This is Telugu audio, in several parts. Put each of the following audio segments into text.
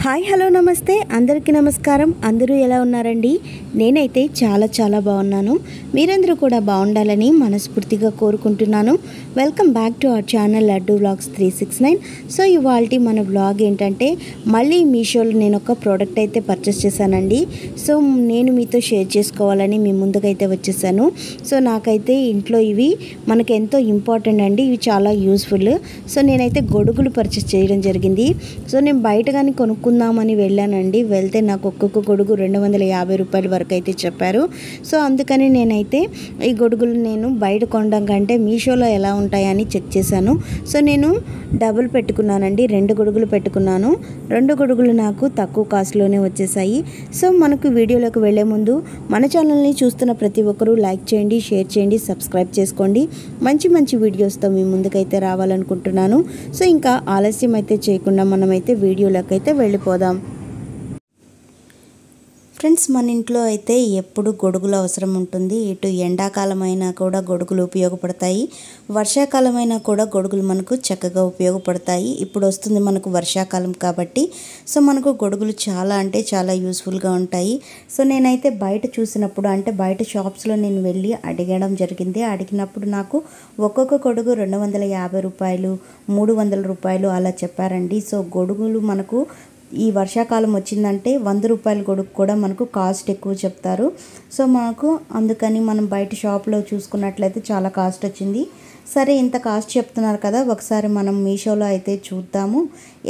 హాయ్ హలో నమస్తే అందరికీ నమస్కారం. అందరూ ఎలా ఉన్నారండి? నేనైతే చాలా బాగున్నాను. మీరందరూ కూడా బాగుండాలని మనస్ఫూర్తిగా కోరుకుంటున్నాను. Welcome back to our channel laddu vlogs 369. So ఇవాల్టి మన వ్లాగ్ ఏంటంటే మళ్ళీ మీషోలో నేను ఒక ప్రోడక్ట్ అయితే పర్చేస్ చేశానండి. సో నేను మీతో షేర్ చేసుకోవాలని మీ ముందుకైతే వచ్చేసాను. సో నాకైతే ఇంట్లో ఇవి మనకు ఎంతో ఇంపార్టెంట్ అండి. ఇవి చాలా యూస్ఫుల్. సో నేనైతే గొడుగులు పర్చేస్ చేయడం జరిగింది. సో నేను బయట కానీ కొనుక్కుందామని వెళ్ళానండి. వెళ్తే నాకు ఒక్కొక్క గొడుగు 250 రూపాయల వరకు అయితే చెప్పారు. సో అందుకని నేనైతే ఈ గొడుగులు నేను బయట కొనడం కంటే మీషోలో ఎలా ఉంటాయని చెక్ చేశాను. సో నేను డబుల్ పెట్టుకున్నానండి. 2 గొడుగులు పెట్టుకున్నాను. 2 గొడుగులు నాకు తక్కువ కాస్ట్లోనే వచ్చేసాయి. సో మనకు వీడియోలోకి వెళ్ళే ముందు మన ఛానల్ని చూస్తున్న ప్రతి ఒక్కరూ లైక్ చేయండి, షేర్ చేయండి, సబ్స్క్రైబ్ చేసుకోండి. మంచి వీడియోస్తో మీ ముందుకైతే రావాలనుకుంటున్నాను. సో ఇంకా ఆలస్యం అయితే చేయకుండా మనమైతే వీడియోలోకి అయితే వెళ్ళిపోదాం. ఫ్రెండ్స్, మన ఇంట్లో అయితే ఎప్పుడు గొడుగులు అవసరం ఉంటుంది. ఇటు ఎండాకాలం అయినా కూడా గొడుగులు ఉపయోగపడతాయి, వర్షాకాలం అయినా కూడా గొడుగులు మనకు చక్కగా ఉపయోగపడతాయి. ఇప్పుడు వస్తుంది మనకు వర్షాకాలం కాబట్టి సో మనకు గొడుగులు చాలా యూస్ఫుల్గా ఉంటాయి. సో నేనైతే బయట చూసినప్పుడు అంటే బయట షాప్స్లో నేను వెళ్ళి అడగడం జరిగింది. అడిగినప్పుడు నాకు ఒక్కొక్క గొడుగు 250 రూపాయలు, 300 రూపాయలు అలా చెప్పారండి. సో గొడుగులు మనకు ఈ వర్షాకాలం వచ్చిందంటే 100 రూపాయల గొడుగు కూడా మనకు కాస్ట్ ఎక్కువ చెప్తారు. సో మనకు అందుకని మనం బయట షాప్లో చూసుకున్నట్లయితే చాలా కాస్ట్ వచ్చింది. సరే, ఇంత కాస్ట్ చెప్తున్నారు కదా, ఒకసారి మనం మీషోలో అయితే చూద్దాము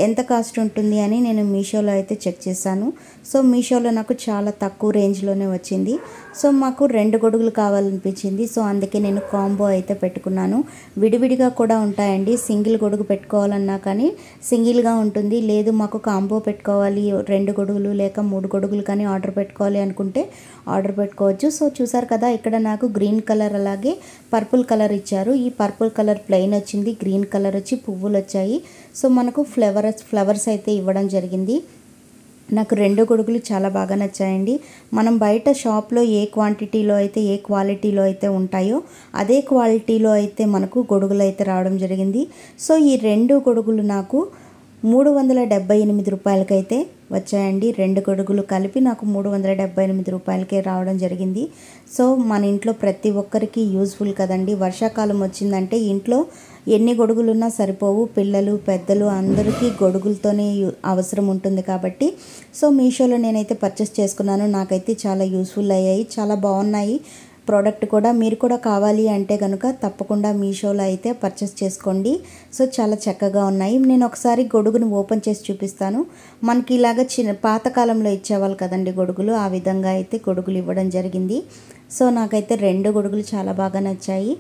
ఎంత కాస్ట్ ఉంటుంది అని నేను మీషోలో అయితే చెక్ చేశాను. సో మీషోలో నాకు చాలా తక్కువ రేంజ్లోనే వచ్చింది. సో మాకు 2 గొడుగులు కావాలనిపించింది. సో అందుకే నేను కాంబో అయితే పెట్టుకున్నాను. విడివిడిగా కూడా ఉంటాయండి. సింగిల్ గొడుగు పెట్టుకోవాలన్నా కానీ సింగిల్గా ఉంటుంది. లేదు మాకు కాంబో పెట్టుకోవాలి, 2 గొడుగులు లేక 3 గొడుగులు కానీ ఆర్డర్ పెట్టుకోవాలి అనుకుంటే ఆర్డర్ పెట్టుకోవచ్చు. సో చూసారు కదా, ఇక్కడ నాకు గ్రీన్ కలర్ అలాగే పర్పుల్ కలర్ ఇచ్చారు. ఈ పర్పుల్ కలర్ ప్లెయిన్ వచ్చింది, గ్రీన్ కలర్ వచ్చి పువ్వులు వచ్చాయి. సో మనకు ఫ్లవర్స్ అయితే ఇవ్వడం జరిగింది. నాకు 2 గొడుగులు చాలా బాగా నచ్చాయండి. మనం బయట షాప్లో ఏ క్వాంటిటీలో అయితే ఏ క్వాలిటీలో అయితే ఉంటాయో అదే క్వాలిటీలో అయితే మనకు గొడుగులు అయితే రావడం జరిగింది. సో ఈ 2 గొడుగులు నాకు 378 రూపాయలకైతే వచ్చాయండి. 2 గొడుగులు కలిపి నాకు 378 రూపాయలకే రావడం జరిగింది. సో మన ఇంట్లో ప్రతి ఒక్కరికి యూజ్ఫుల్ కదండి. వర్షాకాలం వచ్చిందంటే ఇంట్లో ఎన్ని గొడుగులున్నా సరిపోవు. పిల్లలు పెద్దలు అందరికీ గొడుగులతోనే అవసరం ఉంటుంది కాబట్టి సో మీషోలో నేనైతే పర్చేస్ చేసుకున్నాను. నాకైతే చాలా యూస్ఫుల్ అయ్యాయి, చాలా బాగున్నాయి ప్రోడక్ట్ కూడా. మీరు కూడా కావాలి అంటే కనుక తప్పకుండా మీషోలో అయితే పర్చేస్ చేసుకోండి. సో చాలా చక్కగా ఉన్నాయి. నేను ఒకసారి గొడుగును ఓపెన్ చేసి చూపిస్తాను. మనకి ఇలాగ పాతకాలంలో ఇచ్చేవాళ్ళు కదండి గొడుగులు, ఆ విధంగా అయితే గొడుగులు ఇవ్వడం జరిగింది. సో నాకైతే 2 గొడుగులు చాలా బాగా నచ్చాయి.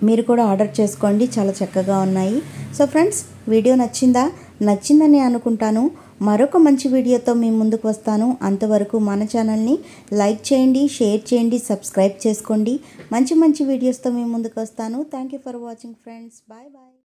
మీరు కూడా ఆర్డర్ చేసుకోండి, చాలా చక్కగా ఉన్నాయి. సో ఫ్రెండ్స్, వీడియో నచ్చిందని అనుకుంటాను. మరొక మంచి వీడియోతో మీ ముందుకు వస్తాను. అంతవరకు మన ఛానల్ని లైక్ చేయండి, షేర్ చేయండి, సబ్స్క్రైబ్ చేసుకోండి. మంచి వీడియోస్తో మీ ముందుకు వస్తాను. Thank you for watching friends. Bye.